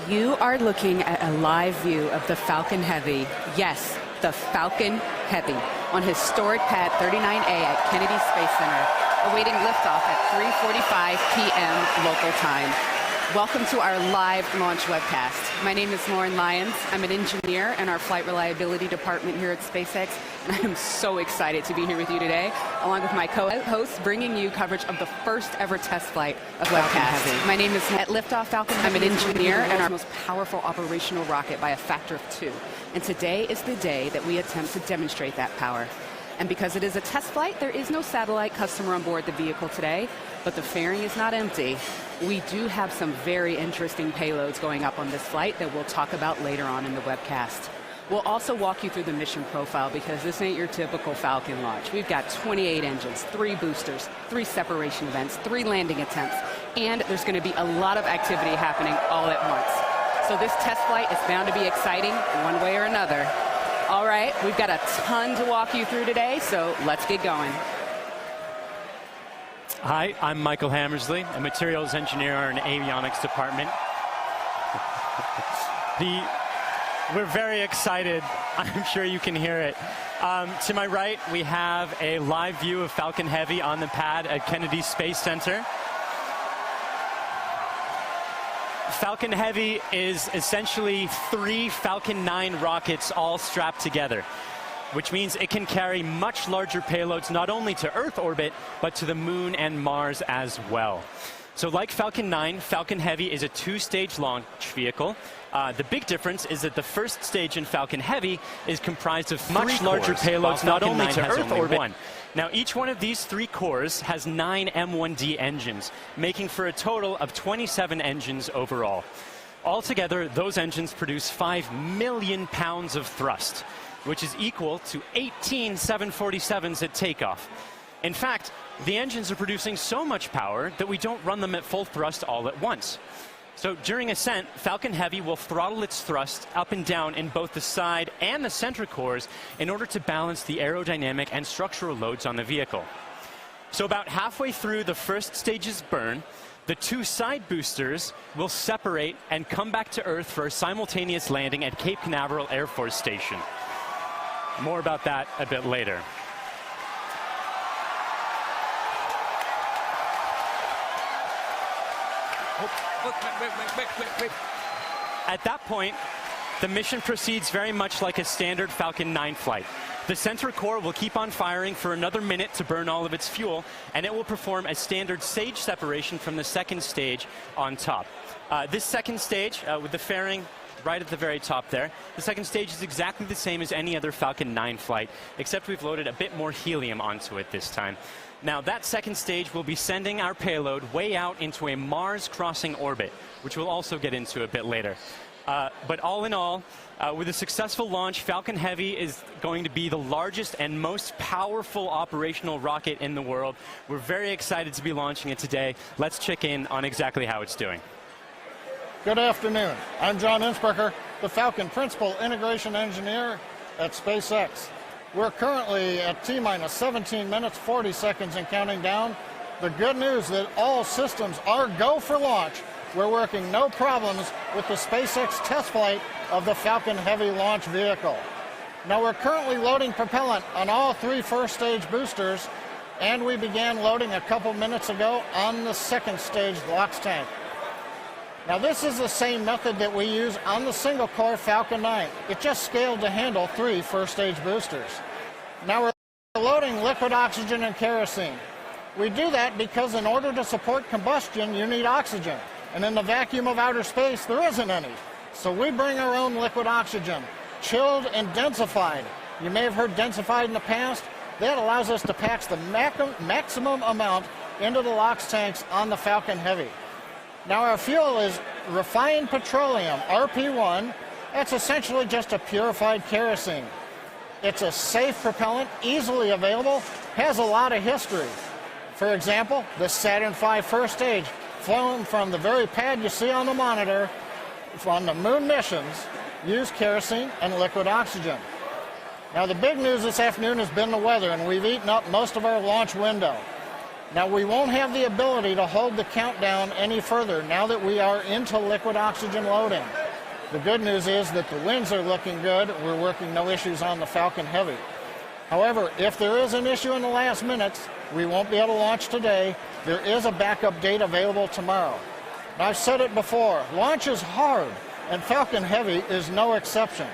You are looking at a live view of the Falcon Heavy. Yes, the Falcon Heavy on historic pad 39A at Kennedy Space Center, awaiting liftoff at 3:45 p.m. local time. Welcome to our live launch webcast. My name is Lauren Lyons. I'm an engineer in our flight reliability department here at SpaceX, and I am so excited to be here with you today, along with my co-hosts, bringing you coverage of the first ever test flight of webcast. My name is at Liftoff Falcon. I'm an engineer in our most powerful operational rocket by a factor of 2. And today is the day that we attempt to demonstrate that power. And because it is a test flight, there is no satellite customer on board the vehicle today, but the fairing is not empty. We do have some very interesting payloads going up on this flight that we'll talk about later on in the webcast. We'll also walk you through the mission profile because this ain't your typical Falcon launch. We've got 28 engines, 3 boosters, 3 separation events, 3 landing attempts, and there's going to be a lot of activity happening all at once. So this test flight is bound to be exciting one way or another. All right, we've got a ton to walk you through today, so let's get going. Hi, I'm Michael Hammersley, a materials engineer in avionics department. We're very excited. I'm sure you can hear it. To my right, we have a live view of Falcon Heavy on the pad at Kennedy Space Center. Falcon Heavy is essentially 3 Falcon 9 rockets all strapped together, which means it can carry much larger payloads not only to Earth orbit, but to the Moon and Mars as well. So like Falcon 9, Falcon Heavy is a 2-stage launch vehicle. The big difference is that the first stage in Falcon Heavy is comprised of much larger payloads not only to Earth orbit. Now, each one of these 3 cores has 9 M1D engines, making for a total of 27 engines overall. Altogether, those engines produce 5 million pounds of thrust, which is equal to 18 747s at takeoff. In fact, the engines are producing so much power that we don't run them at full thrust all at once. So during ascent, Falcon Heavy will throttle its thrust up and down in both the side and the center cores in order to balance the aerodynamic and structural loads on the vehicle. So about halfway through the first stage's burn, the 2 side boosters will separate and come back to Earth for a simultaneous landing at Cape Canaveral Air Force Station. More about that a bit later. Wait. At that point, the mission proceeds very much like a standard Falcon 9 flight. The center core will keep on firing for another minute to burn all of its fuel, and it will perform a standard stage separation from the second stage on top. This second stage, with the fairing right at the very top there, the second stage is exactly the same as any other Falcon 9 flight, except we've loaded a bit more helium onto it this time. Now, that second stage will be sending our payload way out into a Mars-crossing orbit, which we'll also get into a bit later. But all in all, with a successful launch, Falcon Heavy is going to be the largest and most powerful operational rocket in the world. We're very excited to be launching it today. Let's check in on exactly how it's doing. Good afternoon. I'm John Innsbrucker, the Falcon Principal Integration Engineer at SpaceX. We're currently at T-minus 17 minutes, 40 seconds and counting down. The good news that all systems are go for launch. We're working no problems with the SpaceX test flight of the Falcon Heavy launch vehicle. Now we're currently loading propellant on all 3 first stage boosters, and we began loading a couple minutes ago on the second stage LOX tank. Now this is the same method that we use on the single core Falcon 9. It just scaled to handle 3 first stage boosters. Now we're loading liquid oxygen and kerosene. We do that because in order to support combustion, you need oxygen. And in the vacuum of outer space, there isn't any. So we bring our own liquid oxygen, chilled and densified. You may have heard densified in the past. That allows us to pack the maximum amount into the LOX tanks on the Falcon Heavy. Now our fuel is refined petroleum, RP1. That's essentially just a purified kerosene. It's a safe propellant, easily available, has a lot of history. For example, the Saturn V first stage, flown from the very pad you see on the monitor, from the moon missions, used kerosene and liquid oxygen. Now the big news this afternoon has been the weather, and we've eaten up most of our launch window. Now, we won't have the ability to hold the countdown any further now that we are into liquid oxygen loading. The good news is that the winds are looking good. We're working no issues on the Falcon Heavy. However, if there is an issue in the last minutes, we won't be able to launch today. There is a backup date available tomorrow. Now, I've said it before, launch is hard, and Falcon Heavy is no exception.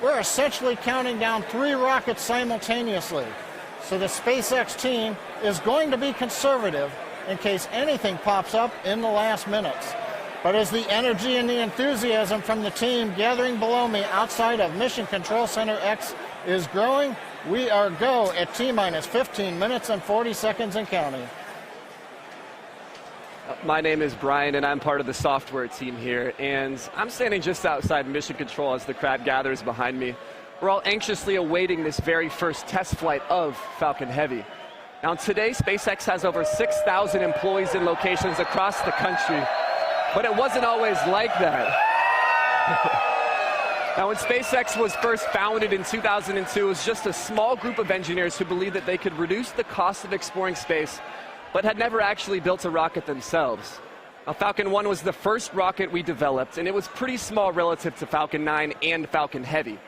We're essentially counting down 3 rockets simultaneously. So the SpaceX team is going to be conservative in case anything pops up in the last minutes. But as the energy and the enthusiasm from the team gathering below me outside of Mission Control Center X is growing, we are go at T-minus 15 minutes and 40 seconds and counting. My name is Brian, and I'm part of the software team here. And I'm standing just outside Mission Control as the crowd gathers behind me. We're all anxiously awaiting this very first test flight of Falcon Heavy. Now, today, SpaceX has over 6,000 employees in locations across the country. But it wasn't always like that. Now, when SpaceX was first founded in 2002, it was just a small group of engineers who believed that they could reduce the cost of exploring space, but had never actually built a rocket themselves. Now, Falcon 1 was the first rocket we developed, and it was pretty small relative to Falcon 9 and Falcon Heavy.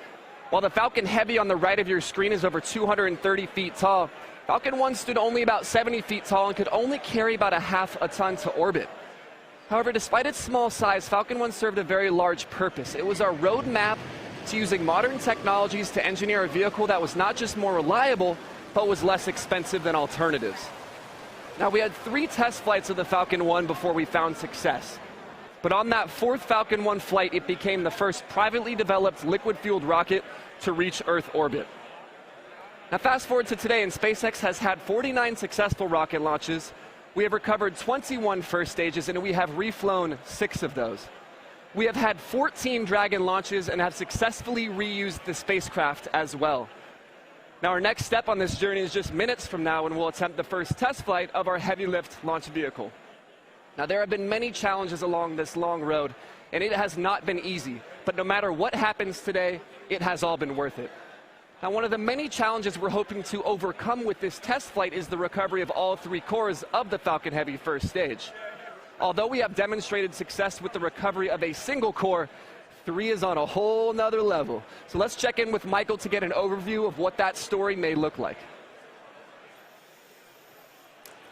While the Falcon Heavy on the right of your screen is over 230 feet tall, Falcon 1 stood only about 70 feet tall and could only carry about half a ton to orbit. However, despite its small size, Falcon 1 served a very large purpose. It was our roadmap to using modern technologies to engineer a vehicle that was not just more reliable, but was less expensive than alternatives. Now, we had 3 test flights of the Falcon 1 before we found success. But on that 4th Falcon 1 flight, it became the first privately developed liquid-fueled rocket to reach Earth orbit. Now, fast forward to today, and SpaceX has had 49 successful rocket launches. We have recovered 21 first stages, and we have reflown 6 of those. We have had 14 Dragon launches and have successfully reused the spacecraft as well. Now, our next step on this journey is just minutes from now, when we'll attempt the first test flight of our heavy lift launch vehicle. Now, there have been many challenges along this long road, and it has not been easy. But no matter what happens today, it has all been worth it. Now, one of the many challenges we're hoping to overcome with this test flight is the recovery of all 3 cores of the Falcon Heavy first stage. Although we have demonstrated success with the recovery of a single core, 3 is on a whole nother level. So let's check in with Michael to get an overview of what that story may look like.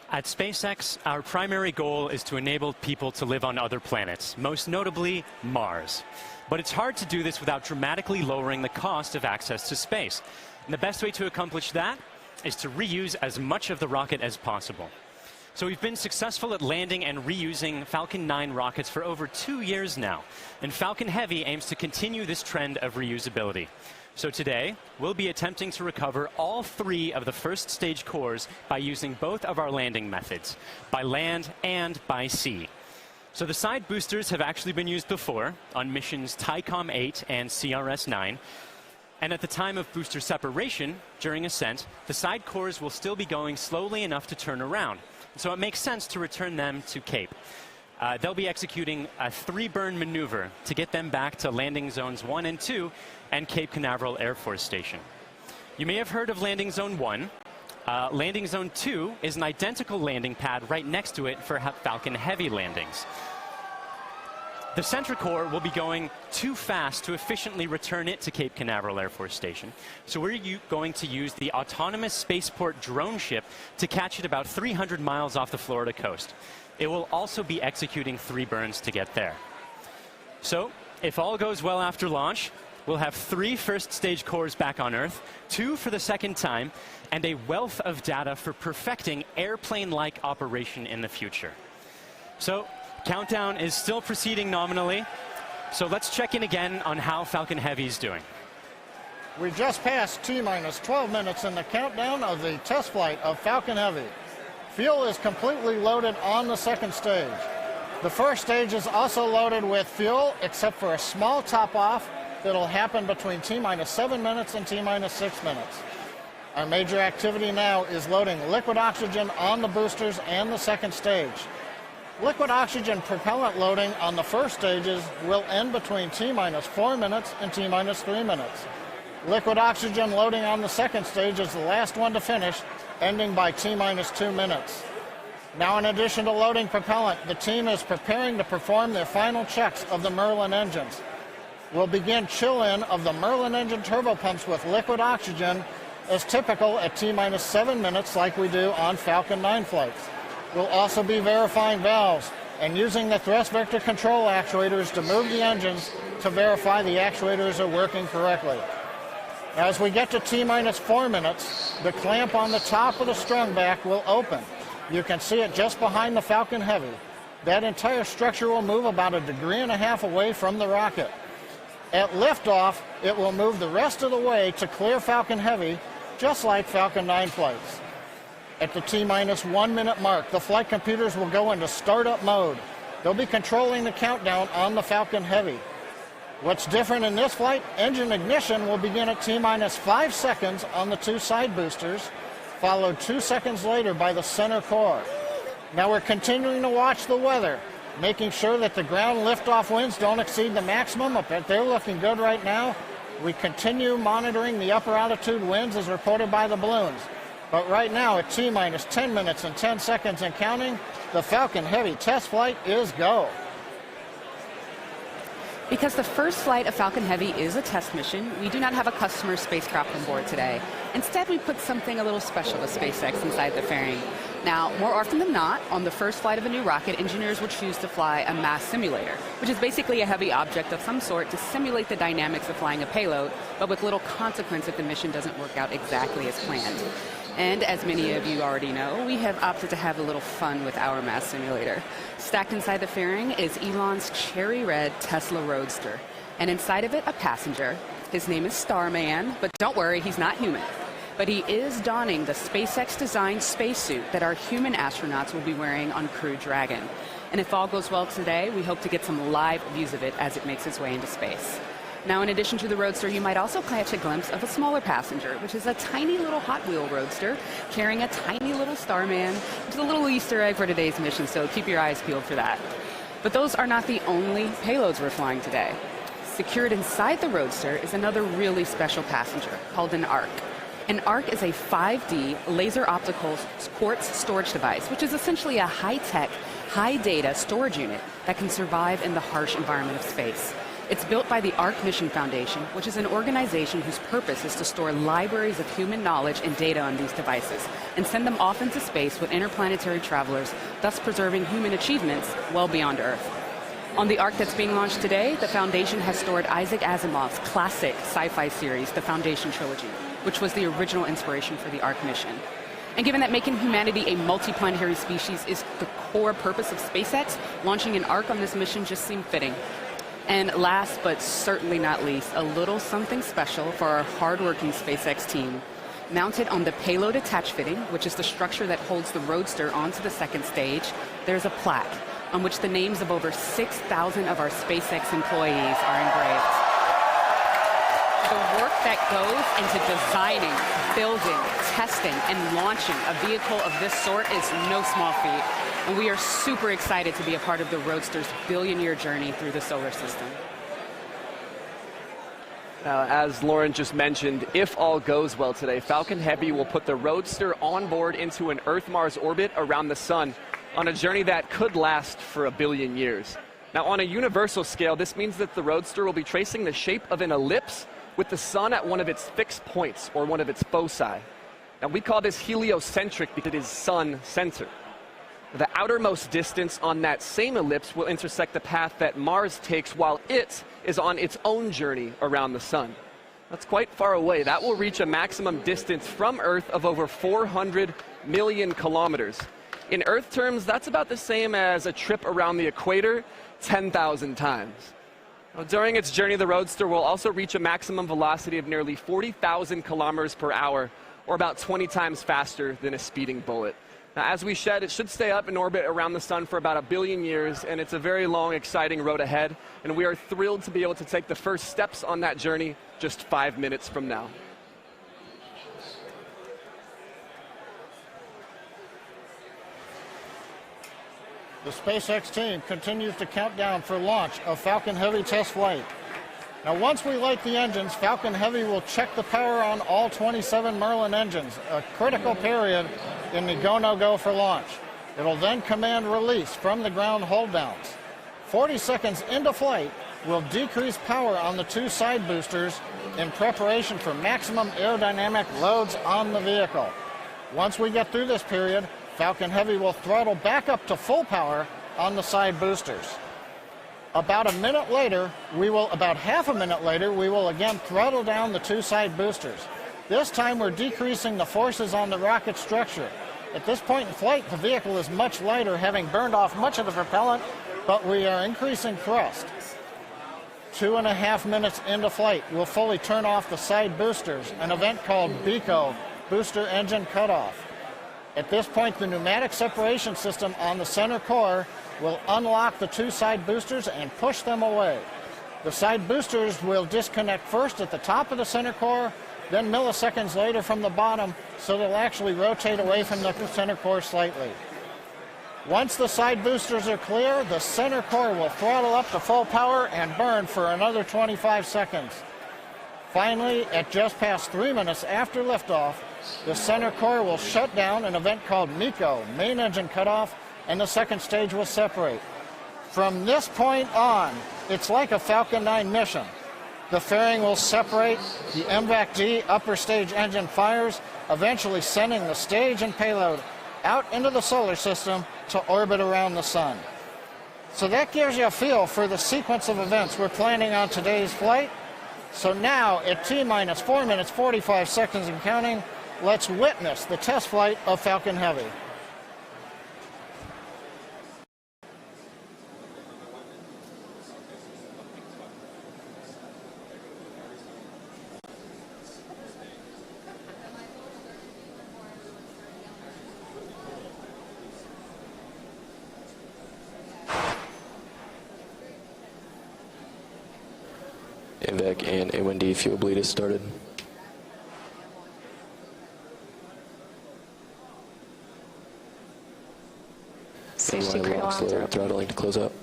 At SpaceX, our primary goal is to enable people to live on other planets, most notably Mars. But it's hard to do this without dramatically lowering the cost of access to space. And the best way to accomplish that is to reuse as much of the rocket as possible. So we've been successful at landing and reusing Falcon 9 rockets for over 2 years now. And Falcon Heavy aims to continue this trend of reusability. So today, we'll be attempting to recover all 3 of the first stage cores by using both of our landing methods, by land and by sea. So the side boosters have actually been used before on missions TICOM 8 and CRS 9. And at the time of booster separation, during ascent, the side cores will still be going slowly enough to turn around. So it makes sense to return them to Cape. They'll be executing a 3-burn maneuver to get them back to landing zones 1 and 2 and Cape Canaveral Air Force Station. You may have heard of landing zone 1. Landing zone 2 is an identical landing pad right next to it for Falcon Heavy landings. The center core will be going too fast to efficiently return it to Cape Canaveral Air Force Station. So we're going to use the autonomous spaceport drone ship to catch it about 300 miles off the Florida coast. It will also be executing 3 burns to get there. So, if all goes well after launch, we'll have 3 first stage cores back on Earth, 2 for the second time, and a wealth of data for perfecting airplane-like operation in the future. So, countdown is still proceeding nominally. So let's check in again on how Falcon Heavy is doing. We just passed T-minus 12 minutes in the countdown of the test flight of Falcon Heavy. Fuel is completely loaded on the second stage. The first stage is also loaded with fuel, except for a small top-off that'll happen between T-minus 7 minutes and T-minus 6 minutes. Our major activity now is loading liquid oxygen on the boosters and the second stage. Liquid oxygen propellant loading on the first stages will end between T-minus 4 minutes and T-minus 3 minutes. Liquid oxygen loading on the second stage is the last one to finish, ending by T-minus 2 minutes. Now, in addition to loading propellant, the team is preparing to perform their final checks of the Merlin engines. We'll begin chill-in of the Merlin engine turbopumps with liquid oxygen as typical at T-minus 7 minutes like we do on Falcon 9 flights. We'll also be verifying valves and using the thrust vector control actuators to move the engines to verify the actuators are working correctly. As we get to T-minus 4 minutes, the clamp on the top of the strung back will open. You can see it just behind the Falcon Heavy. That entire structure will move about 1.5 degrees away from the rocket. At liftoff, it will move the rest of the way to clear Falcon Heavy, just like Falcon 9 flights. At the T-minus 1 minute mark, the flight computers will go into startup mode. They'll be controlling the countdown on the Falcon Heavy. What's different in this flight? Engine ignition will begin at T-minus 5 seconds on the 2 side boosters, followed 2 seconds later by the center core. Now we're continuing to watch the weather, making sure that the ground liftoff winds don't exceed the maximum, but they're looking good right now. We continue monitoring the upper altitude winds as reported by the balloons. But right now at T-minus 10 minutes and 10 seconds and counting, the Falcon Heavy test flight is go. Because the first flight of Falcon Heavy is a test mission, we do not have a customer spacecraft on board today. Instead, we put something a little special with SpaceX inside the fairing. Now, more often than not, on the first flight of a new rocket, engineers will choose to fly a mass simulator, which is basically a heavy object of some sort to simulate the dynamics of flying a payload, but with little consequence if the mission doesn't work out exactly as planned. And as many of you already know, we have opted to have a little fun with our mass simulator. Stacked inside the fairing is Elon's cherry red Tesla Roadster, and inside of it, a passenger. His name is Starman, but don't worry, he's not human. But he is donning the SpaceX-designed spacesuit that our human astronauts will be wearing on Crew Dragon. And if all goes well today, we hope to get some live views of it as it makes its way into space. Now, in addition to the Roadster, you might also catch a glimpse of a smaller passenger, which is a tiny little Hot Wheel Roadster carrying a tiny little Starman, which is a little Easter egg for today's mission, so keep your eyes peeled for that. But those are not the only payloads we're flying today. Secured inside the Roadster is another really special passenger called an ARC. An ARC is a 5D laser optical quartz storage device, which is essentially a high-tech, high-data storage unit that can survive in the harsh environment of space. It's built by the ARC Mission Foundation, which is an organization whose purpose is to store libraries of human knowledge and data on these devices and send them off into space with interplanetary travelers, thus preserving human achievements well beyond Earth. On the ARC that's being launched today, the Foundation has stored Isaac Asimov's classic sci-fi series, The Foundation Trilogy, which was the original inspiration for the ARC mission. And given that making humanity a multiplanetary species is the core purpose of SpaceX, launching an ARC on this mission just seemed fitting. And last but certainly not least, a little something special for our hardworking SpaceX team. Mounted on the payload attach fitting, which is the structure that holds the Roadster onto the second stage, there's a plaque on which the names of over 6,000 of our SpaceX employees are engraved. The work that goes into designing, building, testing, and launching a vehicle of this sort is no small feat. And we are super excited to be a part of the Roadster's billion-year journey through the solar system. Now, as Lauren just mentioned, if all goes well today, Falcon Heavy will put the Roadster on board into an Earth-Mars orbit around the sun on a journey that could last for 1 billion years. Now, on a universal scale, this means that the Roadster will be tracing the shape of an ellipse with the sun at one of its fixed points, or one of its foci. Now, we call this heliocentric because it is sun-centered. The outermost distance on that same ellipse will intersect the path that Mars takes while it is on its own journey around the sun. That's quite far away. That will reach a maximum distance from Earth of over 400 million kilometers. In Earth terms, that's about the same as a trip around the equator 10,000 times. Now, during its journey, the Roadster will also reach a maximum velocity of nearly 40,000 kilometers per hour, or about 20 times faster than a speeding bullet. Now, as we said, it should stay up in orbit around the sun for about 1 billion years, and it's a very long, exciting road ahead, and we are thrilled to be able to take the first steps on that journey just 5 minutes from now. The SpaceX team continues to count down for launch of Falcon Heavy test flight. Now, once we light the engines, Falcon Heavy will check the power on all 27 Merlin engines, a critical period in the go-no-go for launch. It'll then command release from the ground hold downs. 40 seconds into flight, we'll decrease power on the two side boosters in preparation for maximum aerodynamic loads on the vehicle. Once we get through this period, Falcon Heavy will throttle back up to full power on the side boosters. About half a minute later, we will again throttle down the two side boosters. This time we're decreasing the forces on the rocket structure. At this point in flight, the vehicle is much lighter, having burned off much of the propellant, but we are increasing thrust. 2.5 minutes into flight, we'll fully turn off the side boosters, an event called BECO, Booster Engine Cutoff. At this point, the pneumatic separation system on the center core will unlock the two side boosters and push them away. The side boosters will disconnect first at the top of the center core, then milliseconds later from the bottom, so they'll actually rotate away from the center core slightly. Once the side boosters are clear, the center core will throttle up to full power and burn for another 25 seconds. Finally, at just past 3 minutes after liftoff, the center core will shut down, an event called MECO, Main Engine Cutoff, and the second stage will separate. From this point on, it's like a Falcon 9 mission. The fairing will separate, the MVAC-D upper stage engine fires, eventually sending the stage and payload out into the solar system to orbit around the sun. So that gives you a feel for the sequence of events we're planning on today's flight. So now, at T-minus 4 minutes 45 seconds and counting, let's witness the test flight of Falcon Heavy. MVAC and A1D fuel bleed is started. Safety crate alarms are open. Throttling to close up.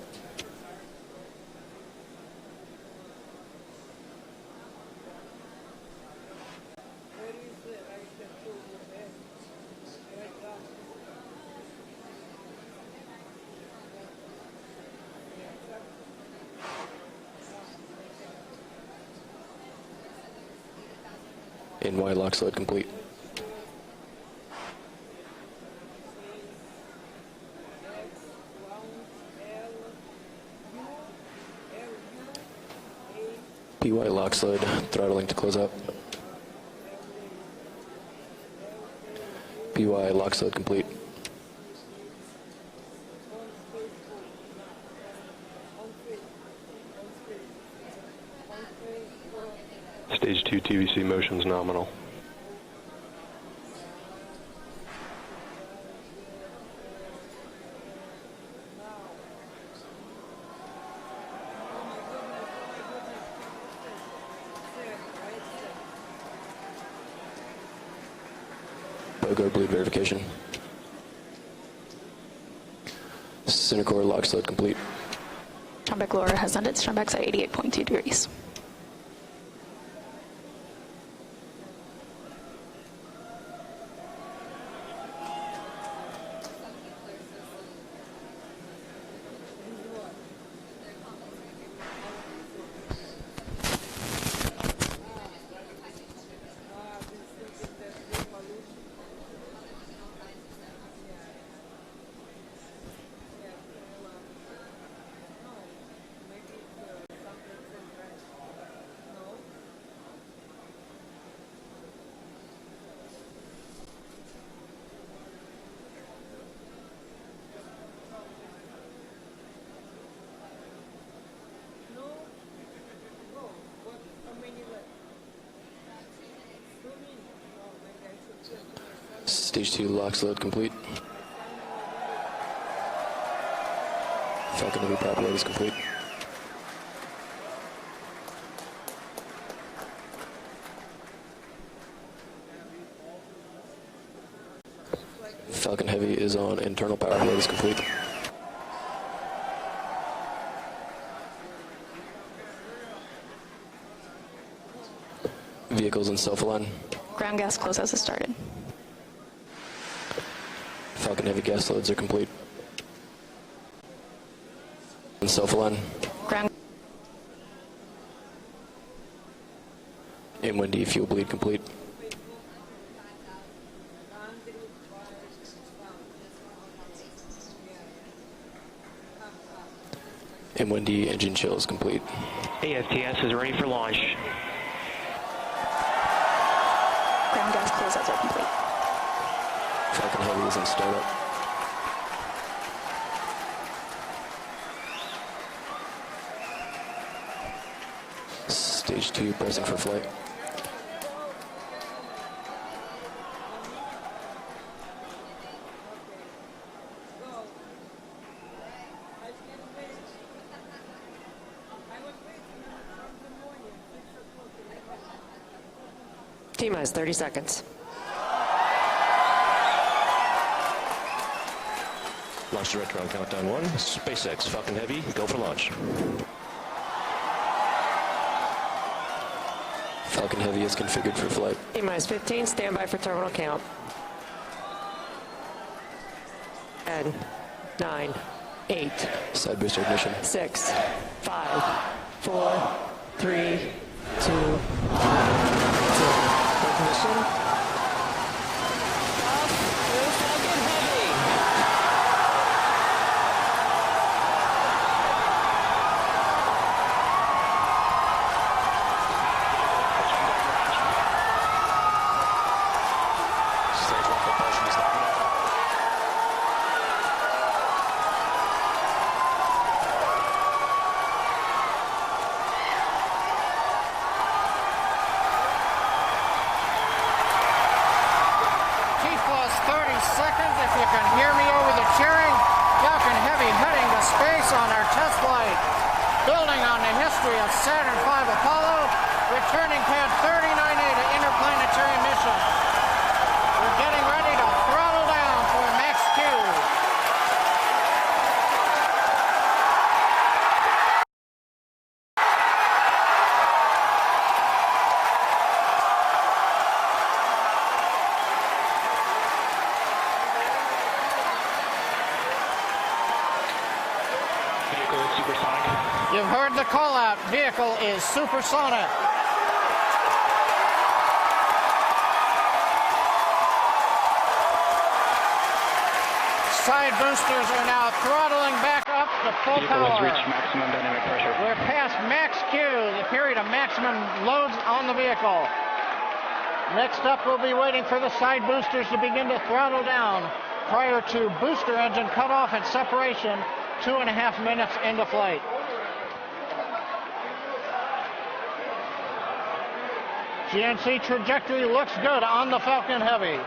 NY lock sled complete. PY lock sled throttling to close up. PY lock sled complete. Stage 2 TVC motions nominal. BOGO bleed verification. Center core lock sled complete. Strombeck lower has ended. Strombeck's at 88.2 degrees. Stage 2 lock sled complete. Falcon Heavy prop load is complete. Falcon Heavy is on. Internal power load is complete. Vehicles in self-align. Ground gas close as it started. Falcon Heavy gas loads are complete. And self-align. Ground. M1D fuel bleed complete. M1D engine chill is complete. AFTS is ready for launch. Ground gas closeouts are complete. Falcon Heavy is in startup. Stage 2 pressing for flight. T-minus 30 seconds. Launch director on countdown 1. SpaceX Falcon Heavy, go for launch. Falcon Heavy is configured for flight. T-minus 15, standby for terminal count. 10, 9, 8, Side booster ignition. 6, 5, 4, 3, 2, 1. Ignition. On our test flight, building on the history of Saturn V Apollo, returning pad 39A to interplanetary mission. We're getting ready to throttle down to a max Q. You've heard the call out. Vehicle is supersonic. Side boosters are now throttling back up to full power. Vehicle has reached maximum dynamic pressure. We're past max Q, the period of maximum loads on the vehicle. Next up, we'll be waiting for the side boosters to begin to throttle down prior to booster engine cutoff and separation 2.5 minutes into flight. GNC trajectory looks good on the Falcon Heavy.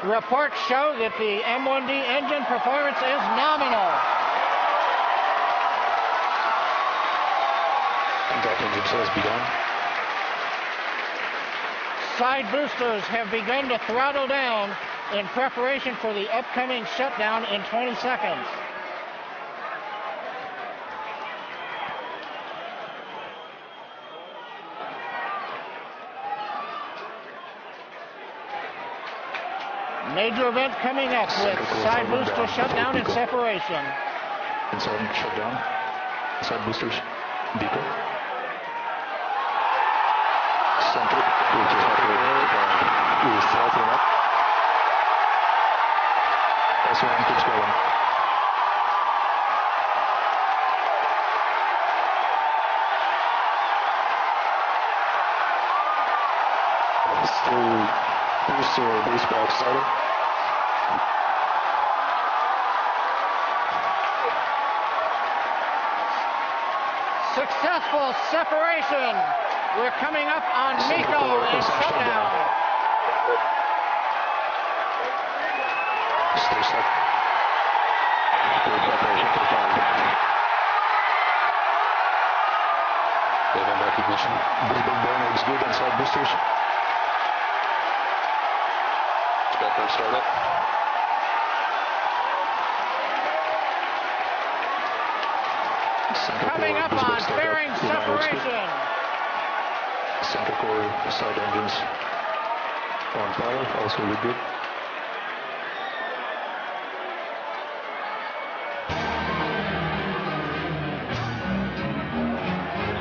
Reports show that the M1D engine performance is nominal. Contact engine says begun. Side boosters have begun to throttle down in preparation for the upcoming shutdown in 20 seconds. Major event coming up with side booster shutdown and separation. Inside shutdown. Side boosters. Beacon. Center. We're throttling up. S1 keeps going. Still booster baseball started. Successful separation. We're coming up on MECO and shutdown. Stay set. Good separation confirmed. Event recognition. Brisbane burn looks good on side boosters. Background startup. Coming up on fairing separation. Center core side engines on fire, also look good.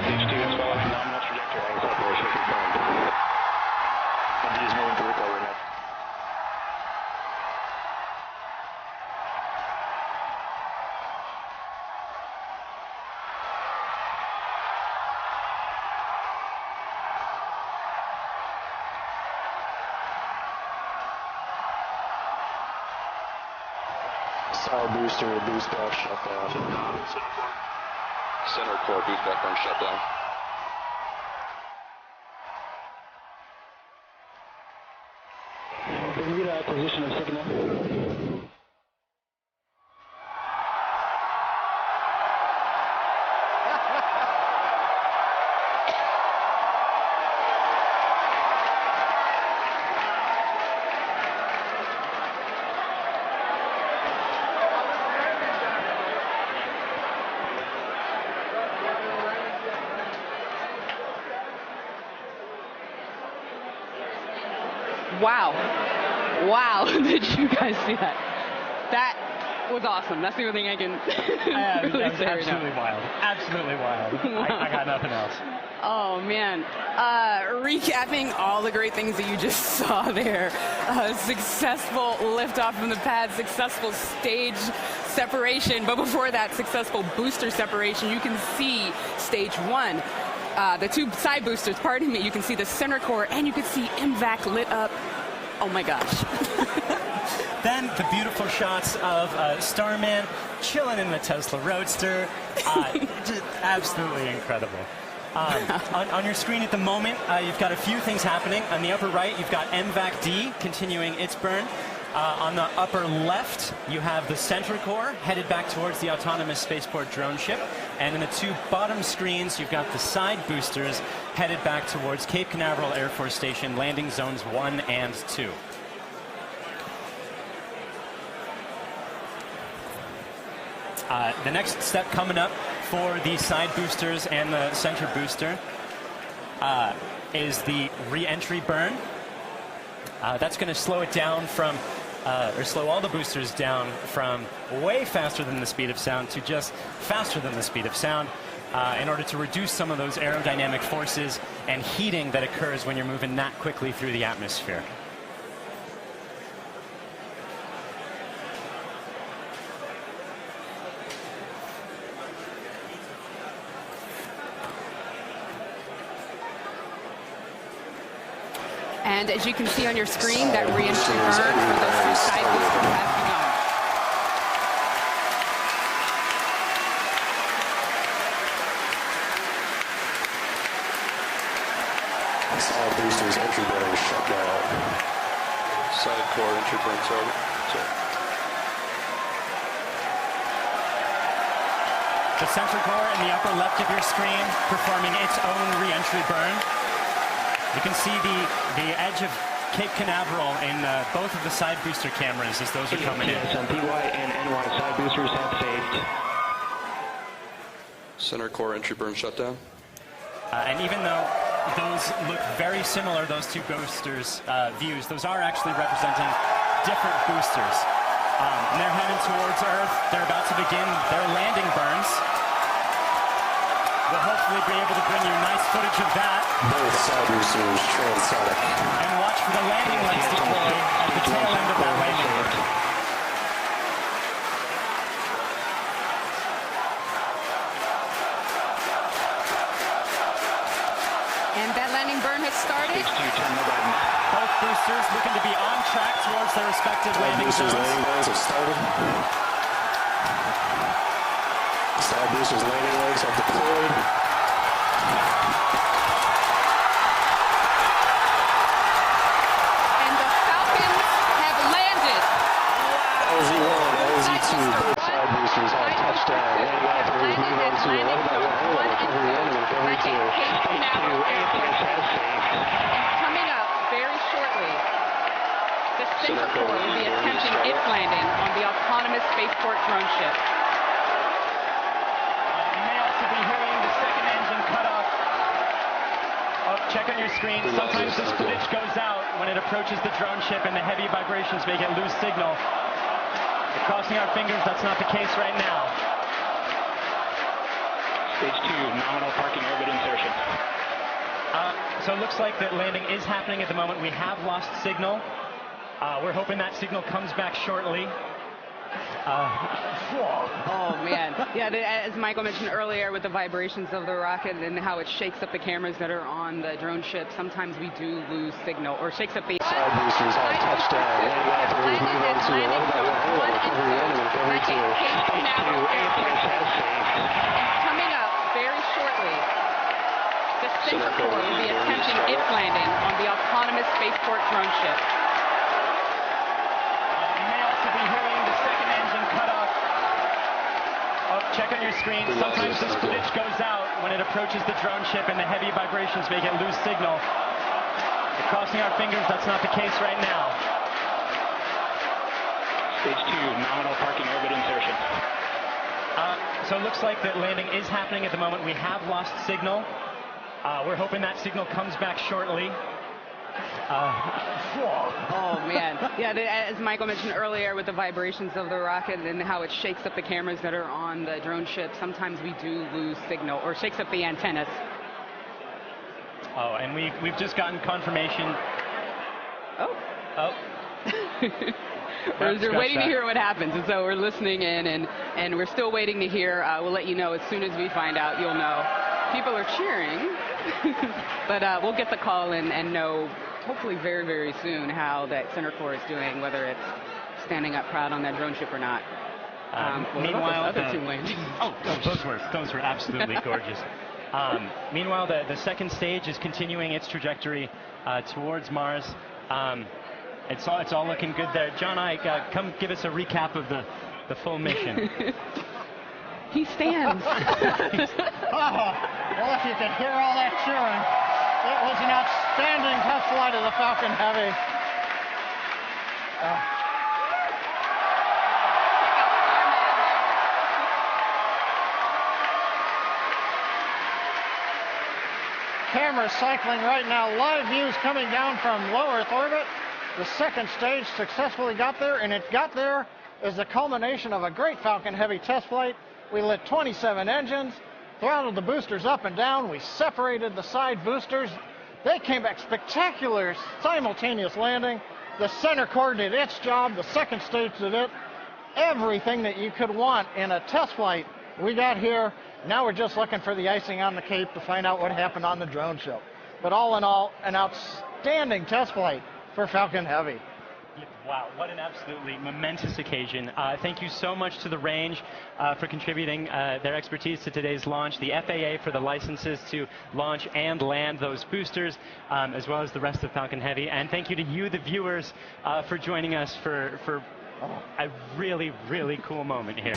Stage 2 is following nominal trajectory, angle separation confirmed. MD is moving to recovery now. Side booster, boost back, shut down. Center core, boost back burn, shut down. Can you get acquisition of signal? Wow. Wow. Did you guys see that? That was awesome. That's the only thing I can really say right now. Absolutely wild. Absolutely wild. I got nothing else. Oh, man. Recapping all the great things that you just saw there. Successful liftoff from the pad, successful stage separation, but before that, successful booster separation. You can see stage 1. The two side boosters, pardon me, you can see the center core, and you can see MVAC lit up. Oh my gosh. Then the beautiful shots of Starman chilling in the Tesla Roadster. Just absolutely incredible. On your screen at the moment, you've got a few things happening. On the upper right, you've got MVAC D continuing its burn. On the upper left, you have the center core headed back towards the autonomous spaceport drone ship. And in the two bottom screens, you've got the side boosters headed back towards Cape Canaveral Air Force Station, landing zones 1 and 2. The next step coming up for the side boosters and the center booster is the re-entry burn. That's going to slow it down from, or slow all the boosters down from way faster than the speed of sound to just faster than the speed of sound in order to reduce some of those aerodynamic forces and heating that occurs when you're moving that quickly through the atmosphere. And as you can see on your screen, that re-entry burn for those two side boosters has begun. Side boosters entry burn shut down. Side core entry burn target. The center core in the upper left of your screen performing its own re-entry burn. You can see the edge of Cape Canaveral in both of the side booster cameras as those are coming in. PY and NY side boosters have saved. Center core entry burn shutdown. And even though those look very similar, those two boosters' views, those are actually representing different boosters. And they're heading towards Earth. They're about to begin their landing burns. We'll hopefully be able to bring you nice footage of that. Both side boosters transonic. And watch for the landing legs deploy at the tail end of that landing burn. And that landing burn has started. Both boosters looking to be on track towards their respective landing zones. Landing burns have started. Side boosters landing legs have deployed. And the Falcons have landed. LZ1, LZ2, both side boosters have touchdown. Landing operators move on to 11.1, recovery 1 and recovery 2. Coming up very shortly, the center core will be attempting its landing on the autonomous spaceport drone ship. Nailed check on your screen. Sometimes this footage goes out when it approaches the drone ship and the heavy vibrations make it lose signal. Crossing our fingers, that's not the case right now. Stage 2, nominal parking orbit insertion. So it looks like that landing is happening at the moment. We have lost signal. We're hoping that signal comes back shortly. Oh, man. Yeah, as Michael mentioned earlier with the vibrations of the rocket and how it shakes up the cameras that are on the drone ship, sometimes we do lose signal, or shakes up the... Side boosters all touchdown. Landing off and move on to recovery 1 and recovery 2. Stage 2, airplane test. Coming up very shortly, the Center Corps will be attempting its landing on the autonomous spaceport drone ship. You may also be hearing the second engine cut off. Oh, check on your screen. Sometimes this footage goes out when it approaches the drone ship and the heavy vibrations make it lose signal. Crossing our fingers, that's not the case right now. Stage 2, nominal parking orbit insertion. So it looks like that landing is happening at the moment. We have lost signal. We're hoping that signal comes back shortly. Oh, man. Yeah, as Michael mentioned earlier with the vibrations of the rocket and how it shakes up the cameras that are on the drone ship, sometimes we do lose signal, or shakes up the antennas. Oh, and we've just gotten confirmation. Oh. We're waiting to hear what happens, and so we're listening in, and we're still waiting to hear. We'll let you know as soon as we find out. You'll know. People are cheering, but we'll get the call and know hopefully very, very soon how that Center Corps is doing, whether it's standing up proud on that drone ship or not. Meanwhile, other two landings. those were absolutely gorgeous. Meanwhile, the second stage is continuing its trajectory towards Mars. It's all looking good there. John Ike, come give us a recap of the full mission. He stands. Well, if you could hear all that cheering, it was an outstanding test flight of the Falcon Heavy. Cameras cycling right now. Live views coming down from low Earth orbit. The second stage successfully got there, and it got there as the culmination of a great Falcon Heavy test flight. We lit 27 engines, throttled the boosters up and down. We separated the side boosters. They came back spectacular, simultaneous landing. The Center Corps did its job. The second stage did it. Everything that you could want in a test flight we got here. Now we're just looking for the icing on the cake to find out what happened on the drone show. But all in all, an outstanding test flight for Falcon Heavy. Wow, what an absolutely momentous occasion. Thank you so much to the range for contributing their expertise to today's launch, the FAA for the licenses to launch and land those boosters, as well as the rest of Falcon Heavy. And thank you to you, the viewers, for joining us for a really, really cool moment here.